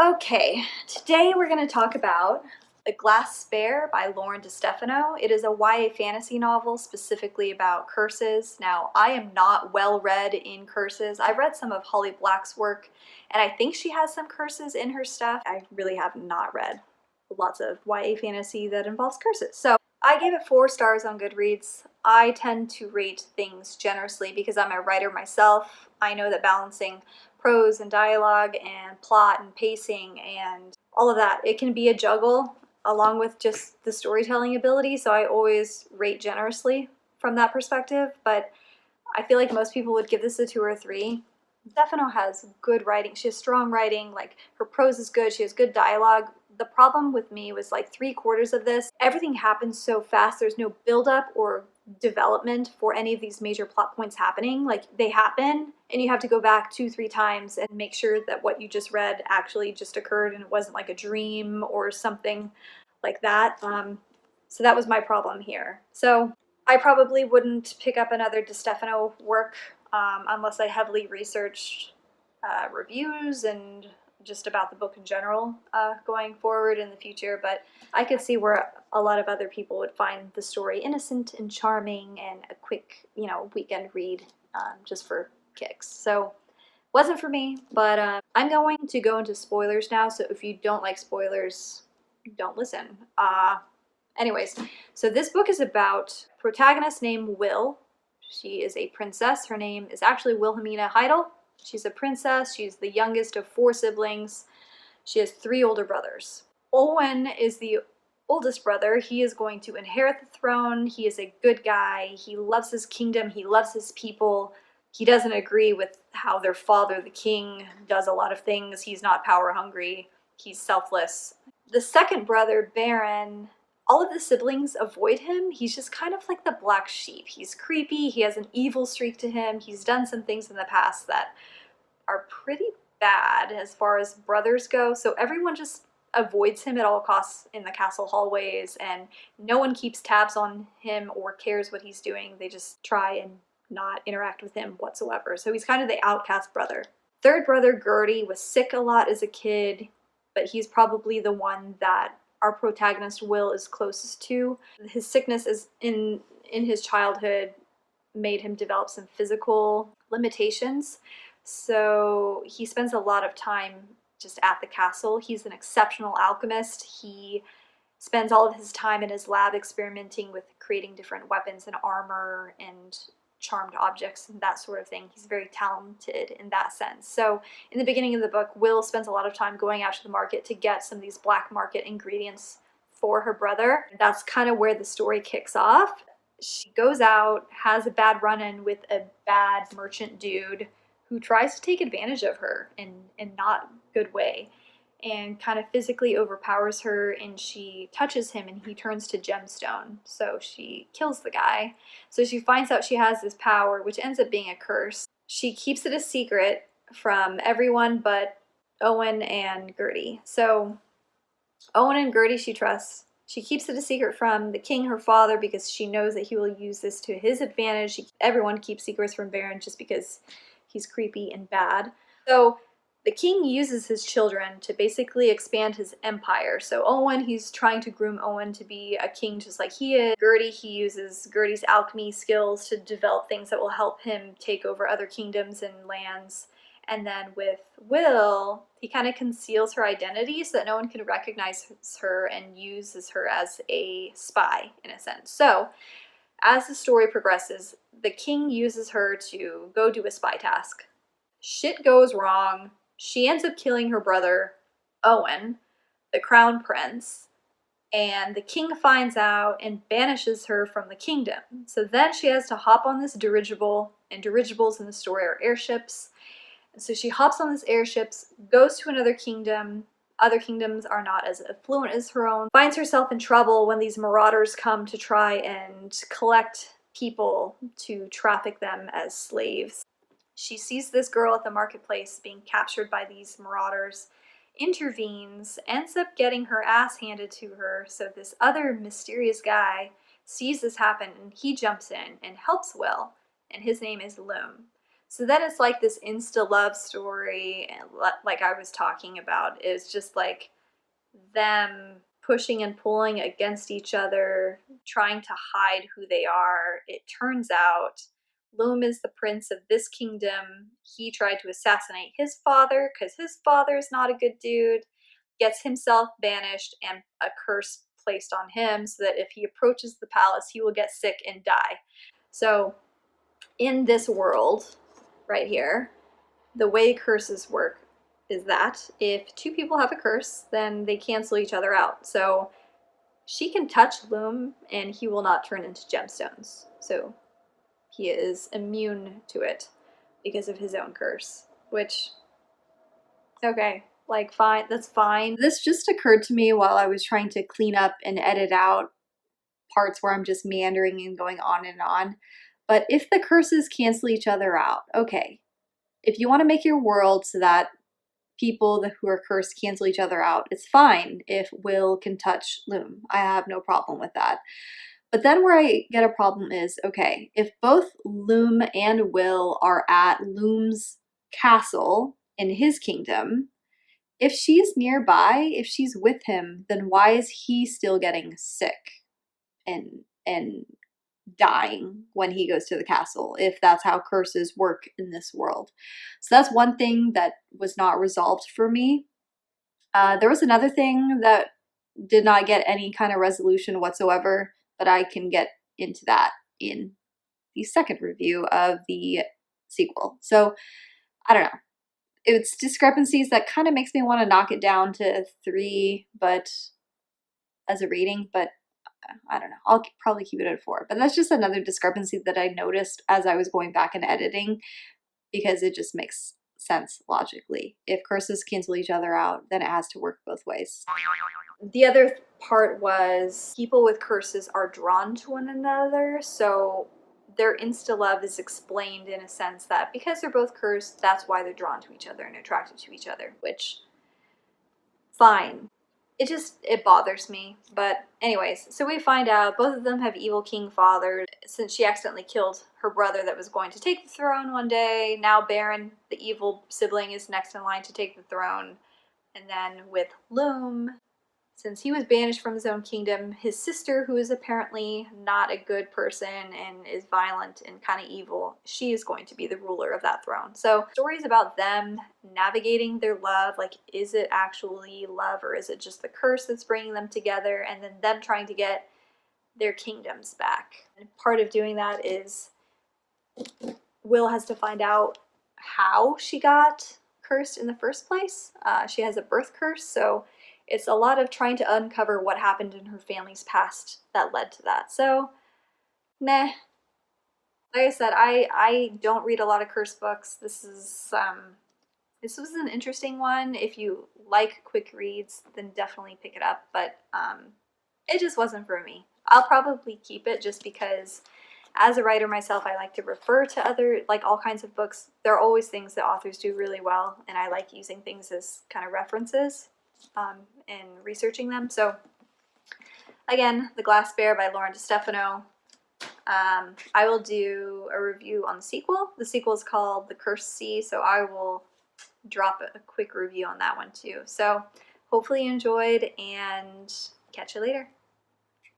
Okay, today we're going to talk about The Glass Spare by DeStefano. It is a YA fantasy novel specifically about curses. Now, I am not well read in curses. I've read some of Holly Black's work, and I think she has some curses in her stuff. I really have not read lots of YA fantasy that involves curses. So I gave it 4 stars on Goodreads. I tend to rate things generously because I'm a writer myself. I know that balancing prose and dialogue and plot and pacing and all of that, it can be a juggle along with just the storytelling ability, so I always rate generously from that perspective, but I feel like most people would give this a 2 or 3. Stefano has good writing. She has strong writing, like her prose is good, she has good dialogue. The problem with me was like 3/4 of this, everything happens so fast, there's no build-up or development for any of these major plot points happening. Like, they happen and you have to go back 2-3 times and make sure that what you just read actually just occurred and it wasn't like a dream or something like that. So that was my problem here. So I probably wouldn't pick up another DeStefano work unless I heavily researched reviews and just about the book in general going forward in the future, but I could see where a lot of other people would find the story innocent and charming and a quick, weekend read just for kicks. So wasn't for me, but I'm going to go into spoilers now, so if you don't like spoilers, don't listen. Anyways, so this book is about a protagonist named Will. She is a princess. Her name is actually Wilhelmina Heidel. She's a princess. She's the youngest of 4 siblings. She has 3 older brothers. Owen is the oldest brother. He is going to inherit the throne. He is a good guy. He loves his kingdom. He loves his people. He doesn't agree with how their father, the king, does a lot of things. He's not power hungry. He's selfless. The second brother, Baron, all of the siblings avoid him. He's just kind of like the black sheep. He's creepy. He has an evil streak to him. He's done some things in the past that are pretty bad as far as brothers go. So everyone just avoids him at all costs in the castle hallways, and no one keeps tabs on him or cares what he's doing. They just try and not interact with him whatsoever. So he's kind of the outcast brother. Third brother, Gertie, was sick a lot as a kid, but he's probably the one that our protagonist Will is closest to. His sickness is in his childhood made him develop some physical limitations. So he spends a lot of time just at the castle. He's an exceptional alchemist. He spends all of his time in his lab experimenting with creating different weapons and armor and charmed objects and that sort of thing. He's very talented in that sense. So in the beginning of the book, Will spends a lot of time going out to the market to get some of these black market ingredients for her brother. That's kind of where the story kicks off. She goes out, has a bad run-in with a bad merchant dude who tries to take advantage of her in not a good way and kind of physically overpowers her, and she touches him and he turns to gemstone. So she kills the guy. So she finds out she has this power, which ends up being a curse. She keeps it a secret from everyone but Owen and Gertie. So Owen and Gertie she trusts. She keeps it a secret from the king, her father, because she knows that he will use this to his advantage. Everyone keeps secrets from Baron just because he's creepy and bad. So the king uses his children to basically expand his empire. So Owen, he's trying to groom Owen to be a king just like he is. Gertie, he uses Gertie's alchemy skills to develop things that will help him take over other kingdoms and lands. And then with Will, he kind of conceals her identity so that no one can recognize her and uses her as a spy, in a sense. So as the story progresses, the king uses her to go do a spy task. Shit goes wrong. She ends up killing her brother, Owen, the crown prince, and the king finds out and banishes her from the kingdom. So then she has to hop on this dirigible, and dirigibles in the story are airships. And so she hops on this airships, goes to another kingdom. Other kingdoms are not as affluent as her own. Finds herself in trouble when these marauders come to try and collect people to traffic them as slaves. She sees this girl at the marketplace being captured by these marauders, intervenes, ends up getting her ass handed to her. So this other mysterious guy sees this happen and he jumps in and helps Will, and his name is Loom. So then it's like this insta love story, and like I was talking about, is just like them pushing and pulling against each other, trying to hide who they are. It turns out Loam is the prince of this kingdom. He tried to assassinate his father because his father is not a good dude, gets himself banished and a curse placed on him so that if he approaches the palace, he will get sick and die. So in this world right here, the way curses work is that if two people have a curse, then they cancel each other out. So she can touch Loam and he will not turn into gemstones. So he is immune to it because of his own curse, which, okay, like fine, that's fine. This just occurred to me while I was trying to clean up and edit out parts where I'm just meandering and going on and on. But if the curses cancel each other out, okay, if you want to make your world so that people who are cursed cancel each other out, it's fine if Will can touch Loam. I have no problem with that. But then where I get a problem is, okay, if both Loam and Will are at Loam's castle in his kingdom, if she's nearby, if she's with him, then why is he still getting sick and dying when he goes to the castle, if that's how curses work in this world? So that's one thing that was not resolved for me. There was another thing that did not get any kind of resolution whatsoever, but I can get into that in the second review of the sequel. So I don't know. It's discrepancies that kind of makes me want to knock it down to 3, but as a rating, but I don't know. I'll probably keep it at 4. But that's just another discrepancy that I noticed as I was going back and editing, because it just makes sense logically. If curses cancel each other out, then it has to work both ways. The other part was people with curses are drawn to one another, so their insta-love is explained in a sense that because they're both cursed, that's why they're drawn to each other and attracted to each other, which, fine. It bothers me. But anyways, so we find out both of them have evil king fathers. Since she accidentally killed her brother that was going to take the throne one day, now Baron, the evil sibling, is next in line to take the throne. And then with Loam, since he was banished from his own kingdom, his sister, who is apparently not a good person and is violent and kind of evil, she is going to be the ruler of that throne. So stories about them navigating their love, like is it actually love or is it just the curse that's bringing them together, and then them trying to get their kingdoms back. And part of doing that is Will has to find out how she got cursed in the first place. She has a birth curse, so it's a lot of trying to uncover what happened in her family's past that led to that. So, meh. Like I said, I don't read a lot of curse books. This was an interesting one. If you like quick reads, then definitely pick it up. But it just wasn't for me. I'll probably keep it just because as a writer myself, I like to refer to other, like all kinds of books. There are always things that authors do really well, and I like using things as kind of references and researching them. So again, The Glass Bear by Lauren DeStefano. I will do a review on the sequel. The sequel is called The Cursed Sea, so I will drop a quick review on that one too. So hopefully you enjoyed, and catch you later.